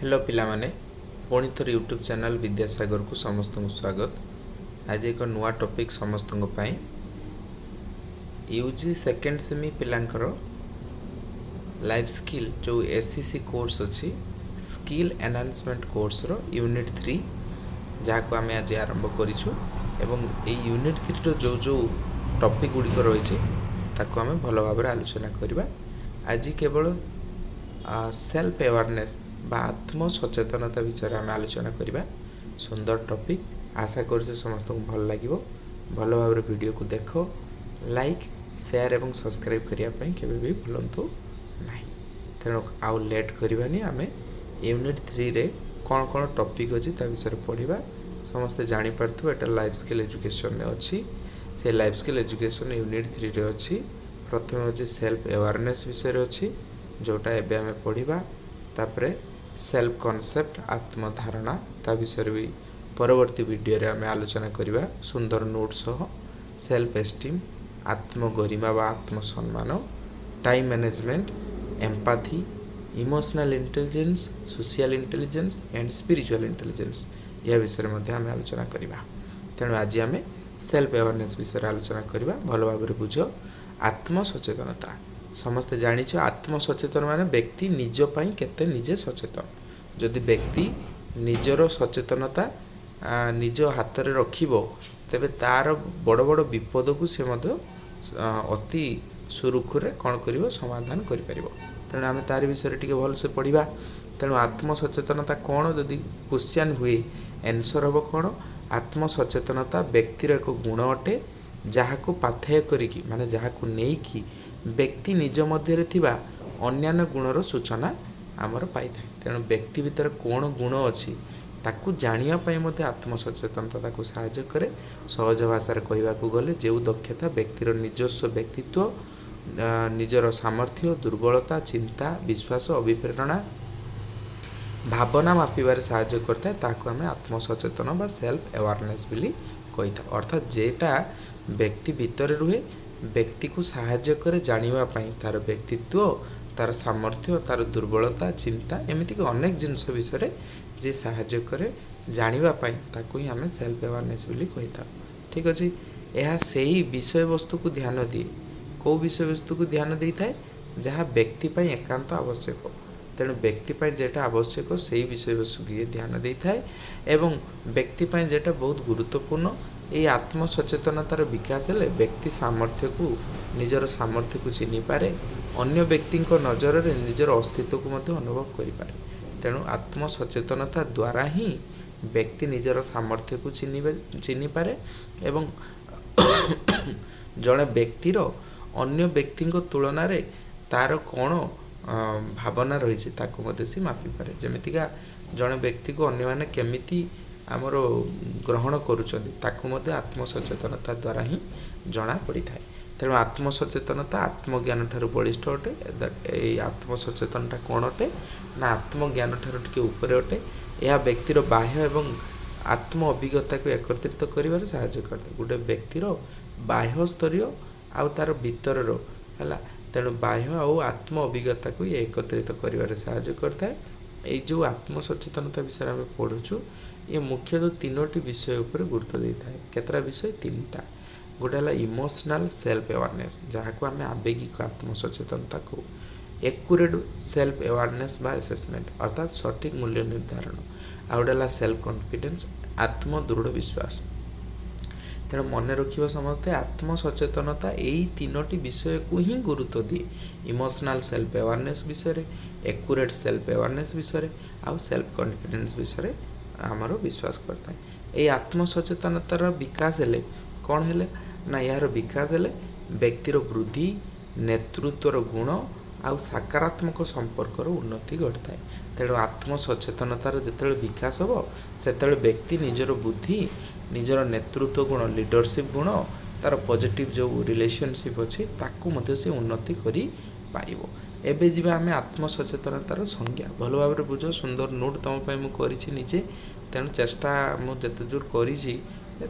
Hello पिला माने पुणी थर यूट्यूब चैनल विद्यासागर को समस्त को स्वागत। आज एक नुआ टॉपिक समस्त यूजी सेकेंड सेमी पिलांकर लाइफ स्किल जो एससीसी कोर्स अच्छी स्किल एनहांसमेंट कोर्स रो यूनिट 3 जहाँ को आम आज आरंभ करूँ एवं यूनिट 3 रो जो जो टॉपिक गुड़िक रही आम भल भाव आलोचना करवा। आज केवल सेल्फ अवेयरनेस बा आत्म सचेतनता विषय आम आलोचना करवा। सुंदर टॉपिक, आशा कर समस्त को भल लगे। भल भाव वीडियो को देख, लाइक शेयर एवं सब्सक्राइब करने के भी भूलु ना। तेणु आउ लेट करवानी आम यूनिट 3 रे कौन कौन टॉपिक अच्छी विषय पढ़ा। समस्ते जानीपार एटा लाइफ स्किल एजुकेशन अच्छी से लाइफ स्किल एजुकेशन यूनिट 3 रे अच्छी। प्रथम अच्छी सेल्फ अवेयरनेस विषय अच्छी जोटा एबे आम पढ़ा। तापरे सेल्फ कॉन्सेप्ट आत्मधारणा ता विषय भी परवर्ती वीडियो रे आम आलोचना करवा सुंदर नोट सह। सेल्फ एस्टीम आत्मगरिमा व आत्मसम्मान, time management, empathy, emotional intelligence, social intelligence and spiritual intelligence यह विषय में आम आलोचना करवा। तेणु आज आम सेल्फ अवेयरनेस विषय आलोचना करवा। भल भाव बुझ। आत्म सचेतनता समस्ते जानिछ। आत्म सचेतन माने व्यक्ति निज पई केते निजे सचेतन। जदि व्यक्ति निजर सचेतनता निज हाथ रे रखिबो तेबे तार बड़ बड़ विपद को से मध्य अति सुरुखुरे कौन करिवो समाधान करि परिबो। तेणु आम तार विषय टिके भल से पढ़िबा। तेणु आत्म सचेतनता कौन जदि क्वेश्चन हुए आंसर हम कौन। आत्म सचेतनता व्यक्तिर एक गुण अटे जहाको पाथेय करिकी माने जहाको नेइकी व्यक्ति निज मध्य थिबा अन्यान्य गुणर सूचना आमर पाई थाए। तेणु व्यक्ति भीतर कौन गुण अच्छी ताकू जानिया पई मते आत्म सचेतनता ताकू सहायता करे। सहज भाषा कहवा गले जो दक्षता व्यक्तिर निजस्व व्यक्तित्व, निजर सामर्थ्य, दुर्बलता, चिंता, विश्वास, अभिप्रेरणा, भावना मापिबार सहायता करता है ताकू आम आत्म सचेतन बा सेल्फ अवेयरनेस बोली कही था। अर्थात जेटा व्यक्ति भीतर रुहे व्यक्ति को सहायता करे जानिबा पई तार व्यक्तित्व, तार सामर्थ्य, तार दुर्बलता, चिंता एमती अनेक जिनस विषय जे सहायता करे जानिबा पई ताकू ही आम सेल्फ अवेयरनेस बोली कही था। ठीक अच्छे। यह सही विषय वस्तु को ध्यान दिए। कौ विषय वस्तु को ध्यान दे थाए जहाँ व्यक्ति पई एकांत आवश्यक। तेणु व्यक्ति पई जेटा आवश्यक से विषय वस्तु को ध्यान दे थाए एवं व्यक्ति पई जेटा बहुत गुरुत्वपूर्ण। ये आत्म सचेतनतार विकास हेले व्यक्ति सामर्थ्य को निजर सामर्थ्य को चिनी पारे, अन्य व्यक्ति नजर में निजर अस्तित्व को मध्य अनुभव करि पारे। तेणु आत्म सचेतनता द्वारा ही व्यक्ति निजर सामर्थ्य को चिनी पारे एवं जड़े व्यक्तिर अन्य व्यक्ति तुलन में तार कौन भावना रही सी मापी पारे। जमीतिका जड़े व्यक्ति को अन्य माने केमिति आमर ग्रहण करुँच आत्म सचेतनता द्वारा ही जना पड़ी थाए। तेणु आत्म सचेतनता आत्मज्ञान ठारू बलिष्ठ अटे। ये आत्म सचेतनता कौन अटे ना आत्मज्ञान ठारू टिके ऊपर अटे। यह व्यक्तिर बाह्य एवं आत्म अभिज्ञता को एकत्रित कर साहाय्य करता। गोटे व्यक्तिर बाह्य स्तरीय आउ तार भीतर है। तेणु बाह्य आउ आत्म अभिज्ञता को ये एकत्रित कर साहाय्य करता है। ये जो आत्म सचेतनता विषय आम पढ़ुचु ये मुख्यतः तीनोटी विषय उपर गुरुत्व देता है। केतरा विषय? 3टा। गोटे है इमोशनल सेल्फ अवेयरनेस जहाँ को आम आवेगिक आत्म सचेतनता को, एक्यूरेट सेल्फ अवेयरनेस बा असेसमेंट अर्थात सठिक मूल्य निर्धारण, आ गोटे है सेल्फ कॉन्फिडेंस आत्म दृढ़ विश्वास। तेणु मन रखिए समस्ते आत्म सचेतनता यही तीनोटी विषय को ही गुरुत्व दिए। इमोशनल सेल्फ अवेयरनेस विषय, एक्यूरेट सेल्फ अवेयरनेस विषय आउ सेल्फ कॉन्फिडेंस विषय आमर विश्वास करता है। ये आत्म सचेतनतार विकास हेले कौन हेले ना यार विकास हेले व्यक्तिर वृद्धि, नेतृत्वर गुण आउ सकारात्मक संपर्कर उन्नति घटता है। तेणु आत्म सचेतनतार जिते विकास हो से व्यक्ति निजर बुद्धि, निजर नेतृत्व गुण, लीडरशिप गुण, तार पॉजिटिव जो रिलेशनशिप अच्छी ताकू मध्य से उन्नति करि पारिबो। एबे जीवा आम आत्म सचेतनतार संज्ञा। भल भाव बुझ। सुंदर नोट तुम मुझे निजे। तेणु चेष्टा मुझे दूर करी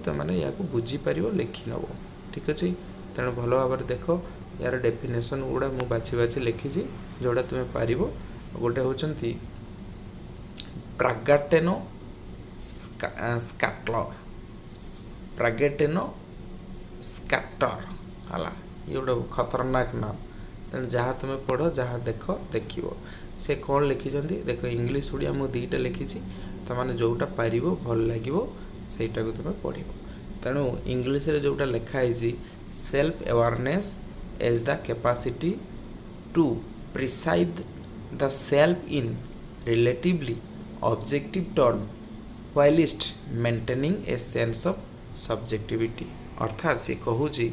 मैंने या बुझीपार लिखि नब। ठीक अच्छे। तेणु भल भाव देख यार डेफिनेशन गुड़ा मुझे बाछी बाछी लिखी जोड़ा तुम्हें पार। गोटे होती ପ୍ରାଗାଟେନୋ ସ୍କାଟଲର ପ୍ରାଗାଟେନୋ ସ୍କାଟର ହେଲା, ଇଏ ଗୋଟେ ଖତରନାକ ନାମ। ତେଣୁ ଯାହା ତୁମେ ପଢ଼, ଯାହା ଦେଖିବ। ସେ କ'ଣ ଲେଖିଛନ୍ତି ଦେଖ, ଇଂଲିଶ ଓଡ଼ିଆ ମୁଁ ଦୁଇଟା ଲେଖିଛି, ତୁମେ ଯେଉଁଟା ପାରିବ ଭଲ ଲାଗିବ ସେଇଟାକୁ ତୁମେ ପଢ଼ିବ। ତେଣୁ ଇଂଲିଶରେ ଯେଉଁଟା ଲେଖା ହେଇଛି, self awareness age the capacity to perceive the self in relatively objective term whilst maintaining a sense of subjectivity। ଅର୍ଥାତ୍ ସେ କହୁଛି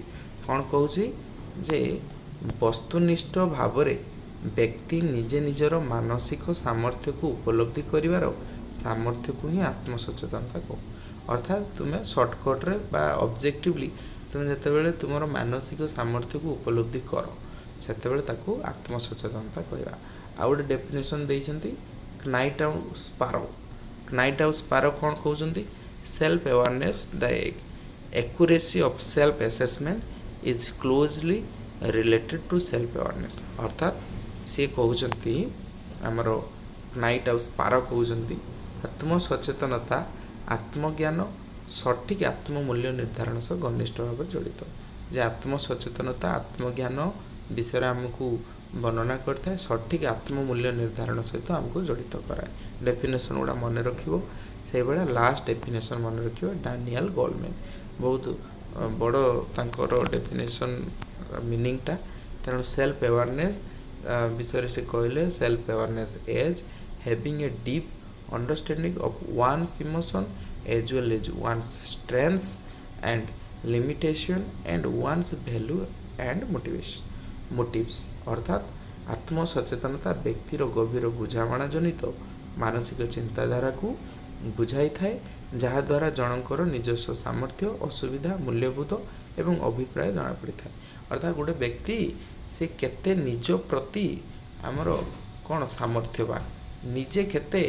କ'ଣ କହୁଛି ଯେ ବସ୍ତୁନିଷ୍ଠ ଭାବରେ ବ୍ୟକ୍ତି ନିଜେ ନିଜର ମାନସିକ ସାମର୍ଥ୍ୟକୁ ଉପଲବ୍ଧି କରିବାର ସାମର୍ଥ୍ୟକୁ ହିଁ ଆତ୍ମସଚେତନତା କହୁ। ଅର୍ଥାତ୍ ତୁମେ ସର୍ଟକଟ୍ରେ ବା ଅବଜେକ୍ଟିଭଲି ତୁମେ ଯେତେବେଳେ ତୁମର ମାନସିକ ସାମର୍ଥ୍ୟକୁ ଉପଲବ୍ଧି କର, ସେତେବେଳେ ତାକୁ ଆତ୍ମସଚେତନତା କହିବା। ଆଉ ଗୋଟେ ଡେଫିନେସନ୍ ଦେଇଛନ୍ତି କ୍ନାଇଟ୍ ଆଉ ସ୍ପାରୋ। କ୍ନାଇଟ୍ ଆଉ ସ୍ପାରୋ କ'ଣ କହୁଛନ୍ତି? Self awareness the accuracy of self assessment is closely related to self awareness. ଅର୍ଥାତ୍ ସିଏ କହୁଛନ୍ତି, ଆମର କ୍ନାଇଟ୍ ଆଉ ସ୍ପାରୋ କହୁଛନ୍ତି ଆତ୍ମସଚେତନତା ଆତ୍ମଜ୍ଞାନ ସଠିକ୍ ଆତ୍ମମୂଲ୍ୟ ନିର୍ଦ୍ଧାରଣ ସହ ଘନିଷ୍ଠ ଭାବରେ ଜଡ଼ିତ। ଯେ ଆତ୍ମସଚେତନତା ଆତ୍ମଜ୍ଞାନ ବିଷୟରେ ଆମକୁ ବର୍ଣ୍ଣନା କରିଥାଏ, ସଠିକ୍ ଆତ୍ମମୂଲ୍ୟ ନିର୍ଦ୍ଧାରଣ ସହିତ ଆମକୁ ଜଡ଼ିତ କରାଏ। ଡେଫିନେସନ୍ ଗୁଡ଼ା ମନେ ରଖିବ। ସେଇଭଳିଆ ଲାଷ୍ଟ ଡେଫିନେସନ୍ ମନେ ରଖିବ, ଡାନିଏଲ୍ ଗୋଲମ୍ୟାନ୍। ବହୁତ ବଡ଼ ତାଙ୍କର ଡେଫିନେସନ୍ ମିନିଂଟା। ତେଣୁ ସେଲ୍ଫ ଆୱାରନେସ୍ ବିଷୟରେ ସେ କହିଲେ, self awareness age having A deep understanding of once emotion as well as one's strengths and limitation and one's value and motives। ଅର୍ଥାତ୍ ଆତ୍ମସଚେତନତା ବ୍ୟକ୍ତିର ଗଭୀର ବୁଝାମଣା ଜନିତ ମାନସିକ ଚିନ୍ତାଧାରାକୁ ବୁଝାଇଥାଏ, ଯାହାଦ୍ୱାରା ଜଣଙ୍କର ନିଜସ୍ୱ ସାମର୍ଥ୍ୟ, ଅସୁବିଧା, ମୂଲ୍ୟବୋଧ ଏବଂ ଅଭିପ୍ରାୟ ଜଣାପଡ଼ିଥାଏ। ଅର୍ଥାତ୍ ଗୋଟେ ବ୍ୟକ୍ତି ସେ କେତେ ନିଜ ପ୍ରତି ଆମର କ'ଣ ସାମର୍ଥ୍ୟବାନ, ନିଜେ କେତେ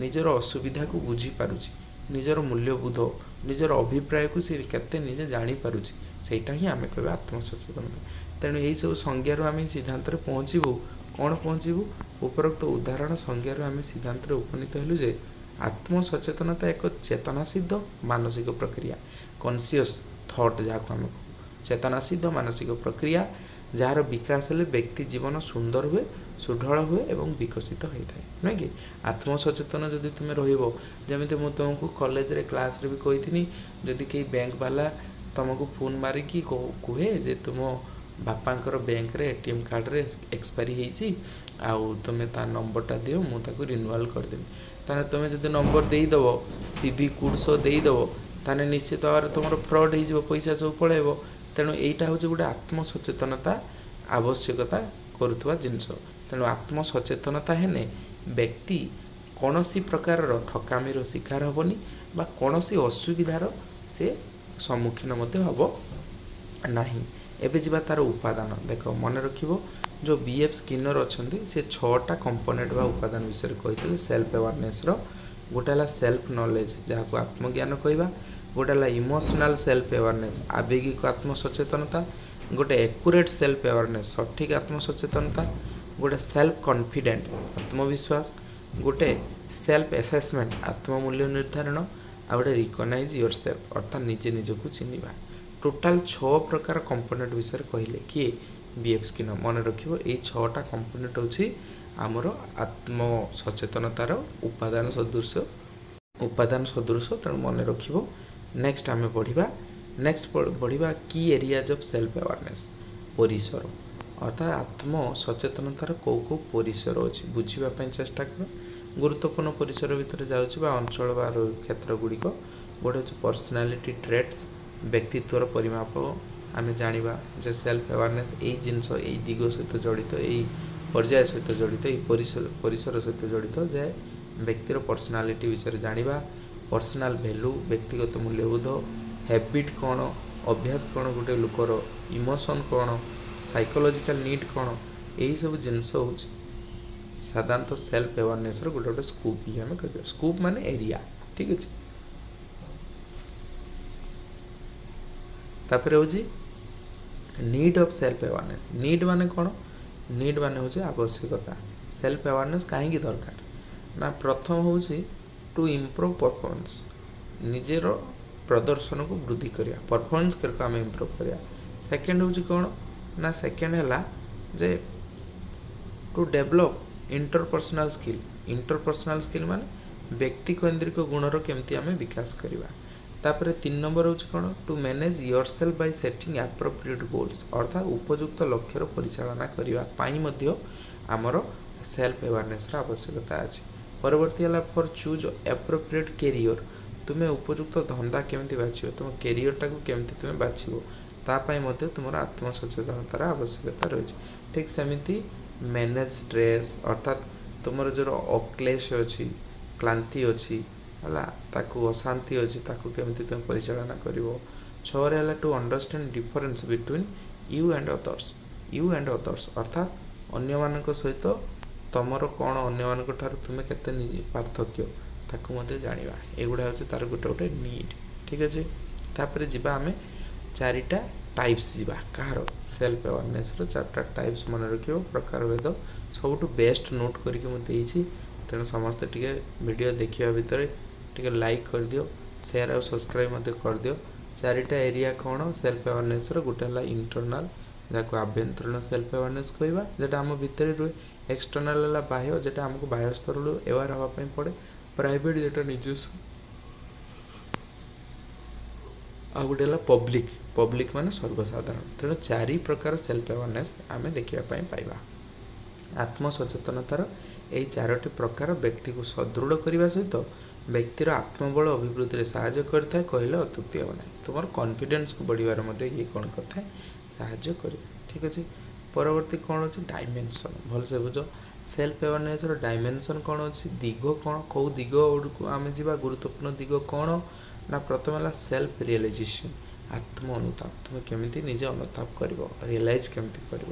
ନିଜର ଅସୁବିଧାକୁ ବୁଝିପାରୁଛି, ନିଜର ମୂଲ୍ୟବୋଧ, ନିଜର ଅଭିପ୍ରାୟକୁ ସେ କେତେ ନିଜେ ଜାଣିପାରୁଛି, ସେଇଟା ହିଁ ଆମେ କହିବା ଆତ୍ମସଚେତନତା। ତେଣୁ ଏହିସବୁ ସଂଜ୍ଞାରୁ ଆମେ ସିଦ୍ଧାନ୍ତରେ ପହଞ୍ଚିବୁ। କ'ଣ ପହଞ୍ଚିବୁ? ଉପରୋକ୍ତ ଉଦାହରଣ ସଂଜ୍ଞାରୁ ଆମେ ସିଦ୍ଧାନ୍ତରେ ଉପନୀତ ହେଲୁ ଯେ ଆତ୍ମସଚେତନତା ଏକ ଚେତନାସିଦ୍ଧ ମାନସିକ ପ୍ରକ୍ରିୟା, କନସିୟସ୍ ଥଟ୍ ଯାହାକୁ ଆମେ କହୁ, ଚେତନାସିଦ୍ଧ ମାନସିକ ପ୍ରକ୍ରିୟା ଯାହାର ବିକାଶ ହେଲେ ବ୍ୟକ୍ତି ଜୀବନ ସୁନ୍ଦର ହୁଏ, ସୁଢଳ ହୁଏ ଏବଂ ବିକଶିତ ହୋଇଥାଏ, ନୁହେଁ କି? ଆତ୍ମସଚେତନ ଯଦି ତୁମେ ରହିବ, ଯେମିତି ମୁଁ ତୁମକୁ କଲେଜରେ କ୍ଲାସ୍ରେ ବି କହିଥିଲି, ଯଦି କେହି ବ୍ୟାଙ୍କ ବାଲା ତୁମକୁ ଫୋନ୍ ମାରିକି କୁହେ ଯେ ତୁମ ବାପାଙ୍କର ବ୍ୟାଙ୍କରେ ATM କାର୍ଡ଼ରେ ଏକ୍ସପାୟରି ହେଇଛି, ଆଉ ତୁମେ ତା ନମ୍ବରଟା ଦିଅ, ମୁଁ ତାକୁ ରିନ୍ୟୁଆଲ୍ କରିଦେବି। ତାହେଲେ ତୁମେ ଯଦି ନମ୍ବର ଦେଇଦେବ, CV କୋଡ଼୍ ସହ ଦେଇଦେବ, ତାହେଲେ ନିଶ୍ଚିତ ଭାବରେ ତୁମର ଫ୍ରଡ଼୍ ହେଇଯିବ, ପଇସା ସବୁ ପଳାଇବ। ତେଣୁ ଏଇଟା ହେଉଛି ଗୋଟେ ଆତ୍ମସଚେତନତା ଆବଶ୍ୟକତା କରୁଥିବା ଜିନିଷ। ତେଣୁ ଆତ୍ମସଚେତନତା ହେଲେ ବ୍ୟକ୍ତି କୌଣସି ପ୍ରକାରର ଠକାମିର ଶିକାର ହେବନି ବା କୌଣସି ଅସୁବିଧାର ସେ ସମ୍ମୁଖୀନ ମଧ୍ୟ ହେବ ନାହିଁ। ଏବେ ଯିବା ତା'ର ଉପାଦାନ। ଦେଖ, ମନେ ରଖିବ, ଯେଉଁ BF ସ୍କିନର ଅଛନ୍ତି ସେ 6ଟା କମ୍ପୋନେଣ୍ଟ ବା ଉପାଦାନ ବିଷୟରେ କହିଥିଲେ ସେଲ୍ଫ ଆୱାରନେସ୍ର। ଗୋଟେ ହେଲା ସେଲ୍ଫ ନଲେଜ୍, ଯାହାକୁ ଆତ୍ମଜ୍ଞାନ କହିବା। ଗୋଟେ ହେଲା ଇମୋସନାଲ୍ ସେଲ୍ଫ ଆୱାରନେସ୍, ଆବେଗିକ ଆତ୍ମସଚେତନତା। ଗୋଟେ ଏକୁରେଟ୍ ସେଲ୍ଫ ଆୱାରନେସ୍, ସଠିକ୍ ଆତ୍ମସଚେତନତା। ଗୋଟେ ସେଲ୍ଫ କନଫିଡେଣ୍ଟ, ଆତ୍ମବିଶ୍ୱାସ। ଗୋଟେ ସେଲ୍ଫ ଆସେସମେଣ୍ଟ, ଆତ୍ମମୂଲ୍ୟ ନିର୍ଦ୍ଧାରଣ। ଆଉ ଗୋଟେ ରିକଗ୍ନାଇଜ୍ ୟୋର୍ ସେଲ୍ଫ, ଅର୍ଥାତ୍ ନିଜେ ନିଜକୁ ଚିହ୍ନିବା। ଟୋଟାଲ୍ 6 ପ୍ରକାର କମ୍ପୋନେଣ୍ଟ ବିଷୟରେ କହିଲେ କିଏ? BF ସ୍କିନର। ମନେ ରଖିବ, ଏଇ 6ଟା କମ୍ପୋନେଣ୍ଟ ହେଉଛି ଆମର ଆତ୍ମସଚେତନତାର ଉପାଦାନ ସଦୃଶ। ତେଣୁ ମନେ ରଖିବ। ନେକ୍ସଟ ଆମେ ପଢ଼ିବା କି ଏରିଆଜ୍ ଅଫ୍ ସେଲ୍ଫ ଆୱାରନେସ୍, ପରିସର। ଅର୍ଥାତ୍ ଆତ୍ମସଚେତନତାର କେଉଁ ପରିସର ଅଛି ବୁଝିବା ପାଇଁ ଚେଷ୍ଟା କର। ଗୁରୁତ୍ୱପୂର୍ଣ୍ଣ ପରିସର ଭିତରେ ଯାଉଛି ବା ଅଞ୍ଚଳ ବା କ୍ଷେତ୍ର ଗୁଡ଼ିକ। ଗୋଟେ ହେଉଛି ପର୍ସନାଲିଟି ଟ୍ରେଟ୍ସ, ବ୍ୟକ୍ତିତ୍ୱର ପରିମାପ। ଆମେ ଜାଣିବା ଯେ ସେଲ୍ଫ ଆୱାରନେସ୍ ଏଇ ଜିନିଷ, ଏଇ ଦିଗ ସହିତ ଜଡ଼ିତ, ଏଇ ପର୍ଯ୍ୟାୟ ସହିତ ଜଡ଼ିତ, ଏଇ ପରିସର ସହିତ ଜଡ଼ିତ ଯେ ବ୍ୟକ୍ତିର ପର୍ସନାଲିଟି ବିଷୟରେ ଜାଣିବା। ପର୍ସନାଲ୍ ଭ୍ୟାଲୁ, ବ୍ୟକ୍ତିଗତ ମୂଲ୍ୟବୋଧ, ହ୍ୟାବିଟ୍ କ'ଣ, ଅଭ୍ୟାସ କ'ଣ ଗୋଟେ ଲୋକର, ଇମୋସନ୍ କ'ଣ, ସାଇକୋଲୋଜିକାଲ୍ ନିଡ୍ କ'ଣ, ଏହିସବୁ ଜିନିଷ ହେଉଛି ସାଧାରଣତଃ ସେଲ୍ଫ ଆୱାରନେସ୍ର ଗୋଟେ ସ୍କୋପ୍ ବି ଆମେ କହିବା। ସ୍କୋପ୍ ମାନେ ଏରିଆ, ଠିକ୍ ଅଛି। ତାପରେ ହେଉଛି need of self awareness. Need ମାନେ କ'ଣ? ନିଡ୍ ମାନେ ହେଉଛି ଆବଶ୍ୟକତା। ସେଲ୍ଫ ଆୱାରନେସ୍ କାହିଁକି ଦରକାର? ନା ପ୍ରଥମ ହେଉଛି टू इम्प्रूव परफॉर्मेंस निजेर प्रदर्शन को वृद्धि करिया परफॉर्मेंस करके आम इम्प्रूव करिया सेकेंड हूँ कौन ना सेकेंड है जे टू डेभलप इंटरपर्सनाल स्किल माने व्यक्ति केन्द्रिक गुणर केमती आम विकास करवा तापर 3 नंबर हूँ कौन to manage yourself by setting appropriate goals अर्थात उपयुक्त लक्ष्यर परिचालना करने आमर सेल्फ अवेयरनेस आवश्यकता अच्छी परवर्ती है फॉर चूज एप्रोप्रिएट कैरियर तुम्हें उपयुक्त धंदा केमती बाछिबो तुम कैरियर टाक केमती तुम्हें बाछिबो तापाई तुम आत्मसचेतनतार आवश्यकता रही ठीक सेमती मैनेज स्ट्रेस अर्थात तुम जो अक्लेश अच्छी क्लांति अच्छी है ताकू अशांति अच्छी ताकू केमती तुम परिचालना करिवो 6 है to understand difference between you and others अर्थात अन्य मानक सहित तुमर कौन अन्य ठार तुम्हें केते पार्थक्य ताकू मते जानिबा एगुडा होचे तार गोटे गोटे नीड ठीक अच्छे तापर जीवा आमे 4टा टाइप्स जीवा कहार सेल्फ अवेयरनेस रो 4टा टाइप्स मन रखियो प्रकार भेद सबुठु बेस्ट नोट करके मु देइछि तेणु समस्त टिके वीडियो देखिया भितर टिके लाइक कर दियो शेयर और सब्सक्राइब मते कर दियो 4टा एरिया कौन सेल्फ अवेयरनेस रो गोटे हला इंटरनल जाको आभ्यंतरीण सेल्फ अवेयरनेस कहवा जेटा आम भितर रुहे एक्सटर्नल है बाह्य जेटा आमको बाह्य स्तर अवेयर हाँपाई पड़े प्राइवेट जेटा निजस्व आ गोटे पब्लिक माने सर्वसाधारण तेणु 4 प्रकार सेल्फ अवेयरनेस आम देखापी पाइबा आत्मसचेतनतार यही 4टी प्रकार व्यक्ति को सदृढ़ करने सहित व्यक्तिर आत्मबल अभिवृद्धि साहाय्य करता कहले अत्युक्ति हे ना तुम कॉन्फिडेंस को बढ़िबार ये कौन करता साहाय्य कर ठीक अच्छे परवर्ती कौन अच्छे डायमेंशन भलसे बुझ सेल्फ अवेयरनेस डायमेंशन कौन अच्छी दिग कौन कौ दिग को आम जा गुरुत्वपूर्ण दिग कौन ना प्रथम है सेल्फ रियलाइजेशन आत्म अनुताप तुम केमी निजे अनुताप कर रियलाइज केमती कर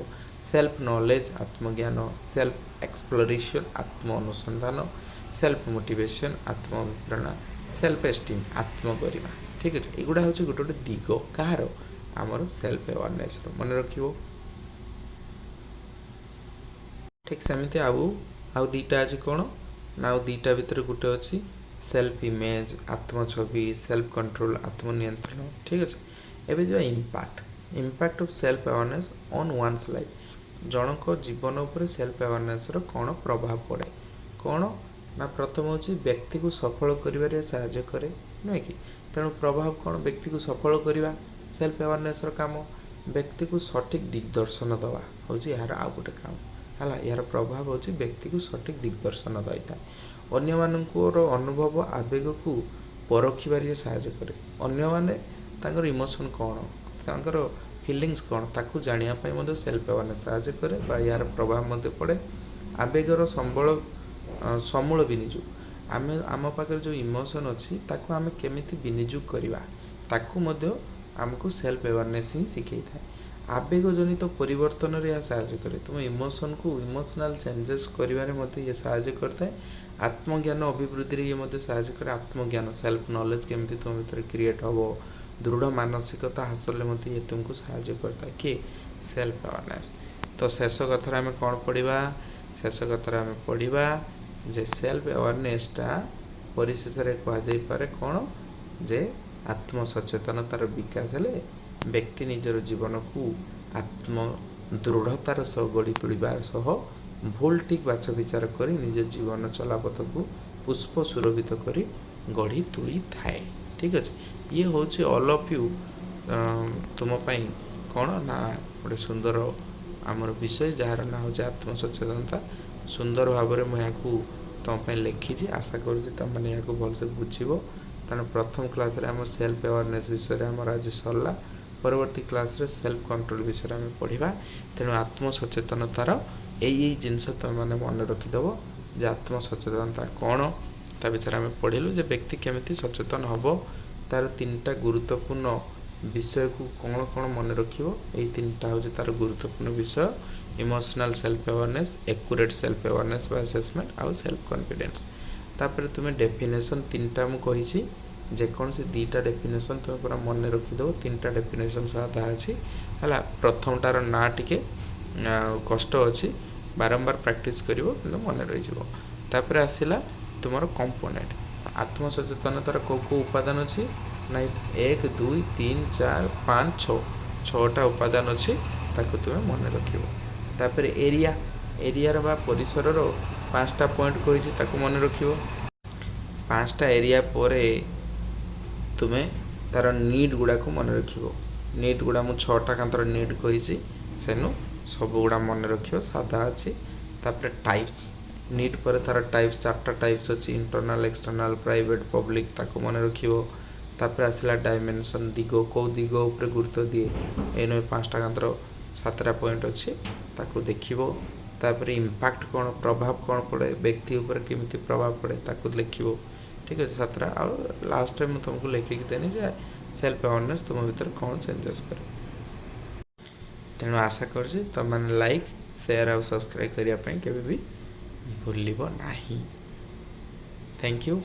सेल्फ नॉलेज आत्मज्ञान सेल्फ एक्सप्लोरेशन आत्म अनुसंधान सेल्फ मोटिवेशन आत्म अभिप्रेरणा सेल्फ एस्टीम आत्म गरिमा ठीक अच्छे युवा हूँ गोटे गोटे दिग कहार आमर सेल्फ अवेयरनेस मन रखिबो ठीक सेमती आउ 2टा आज कौन ना आउ 2टा भितर गोटे अच्छी सेल्फ इमेज आत्म छवि सेल्फ कंट्रोल आत्म नियंत्रण ठीक अच्छे एवं जो impact of self awareness on one's life जनक जीवन उपर सेल्फ अवेयरनेस कौन प्रभाव पड़े कौन ना प्रथम हूँ व्यक्ति को सफल कर साहाय्य करे नुहे कि तेणु प्रभाव कौन व्यक्ति को सफल करवा सेल्फ अवेयरनेस काम व्यक्ति को सठिक दिग्दर्शन दवा हूँ यार आउ गोटे काम है यार प्रभाव हूँ व्यक्ति को सठिक दिग्दर्शन दई था अन्य मानकर अनुभव आवेग को परखिबार साहाय्य करे अन्य माने तांकर इमोशन कौन तांकर फिलिंग्स कौन ताकू जानापी सेल्फ अवेयरनेस साहाय्य करे बा यार प्रभाव मत पड़े आवेगर संबल समूल विनियोग आम आम पाखे जो इमोशन अच्छी ताकू आम केमिति विनियोग करवा ताकू मध्य आमको सेल्फ अवेयरनेस ही शिखई था आवेग जनित परिवर्तन में यह साहाय्य करे तुम इमोशन को इमोशनल चेंजेस करिवारे मते ये साहाय्य करता है आत्मज्ञान अभिवृद्धि ये मते साहाय्य करे आत्मज्ञान सेल्फ नॉलेज केमती तुम भीतर क्रिएट हम दृढ़ मानसिकता हासिल मते ये तुमको साहाय्य करता है कि सेल्फ अवेयरनेस तो शेष कथार आम कौन पढ़ा शेष कथार आम पढ़ा जे सेल्फ अवेयरनेसटा परिशेष कहुपर कौन जे आत्मसचेतनतार विकास हेले व्यक्ति निजर जीवन को आत्म दृढ़तार सह गढ़ी तोड़ार सह भूल ठीक बाछ विचार कर निज जीवन चलापथ को पुष्प सुरभित कर गढ़ी तोड़ी थाए ठीक अच्छे ये हूँ ऑल ऑफ यू तुमपाई कौन ना गोटे सुंदर आमर विषय जार ना हूँ आत्मसचेतनता सुंदर भाव में मुझे तुम लिखी आशा करें भलसे बुझीब तेणु प्रथम क्लास आम सेल्फ अवेयरनेस विषय आम आज सरला परवर्ती क्लास रे सेल्फ कंट्रोल विषय आम पढ़ा तेणु आत्मसचेतनतार यही जिनस तुम मैंने मन रखिदेव जे आत्मसचेतनता कौन ता विषय आम पढ़लु जे व्यक्ति केमिति सचेतन हम तार 3टा गुरुत्वपूर्ण विषय को कौन कौन मन रखिबो यही 3टा हूँ तार गुरुत्वपूर्ण विषय emotional self awareness accurate self awareness बा असेसमेंट आउ सेल्फ कॉन्फिडेंस तापर तुम्हें डेफिनेशन 3टा मुझे जेकोसी 2टा डेफिनेशन तुम पूरा मन रखिदेव 3टा डेफिनेशन साधा अच्छी है प्रथमटार ना टिके कष्ट अच्छी बारंबार प्रैक्टिस कर मन रही तापर आसला तुम कंपोनेंट आत्मसचेतनतार कौ कौ उपादान अच्छी ना 1 2 3 4 5 6 छटा उपादान अच्छी ताकू तुम्हें मन रखिपर एरिया एरियार बा परिसर 5टा पॉइंट कही मन रख 5टा एरिया पर तुम्हें तार नीड गुड़ा को मन रख नीड गुड़ा मुझे 6टा कांतर नीड कही सेनु सब गुड़ा मन रख साधा अच्छी टाइप्स नीड पर तार टाइप्स 4टा टाइप्स अच्छी इंटरनल एक्सटर्नल प्राइवेट पब्लिक ताको मन रख आसला डायमेंशन दिग कौ दिग उपर गुरुत्व दिए एन 5टा कांतर 7टा पॉइंट अच्छी ताको देखिबो इम्पैक्ट कौन प्रभाव कौन पड़े व्यक्ति ऊपर केमती प्रभाव पड़े ताको लिखिबो ठीक है 7टा आ लास्ट टाइम तुमको लिखिक देनी जे सेल्फ अवेयरनेस तुम भीतर कौन चेंजेस करे तेणु आशा कर तुम मैंने लाइक शेयर और सब्सक्राइब करने के भी भूल ना। Thank you.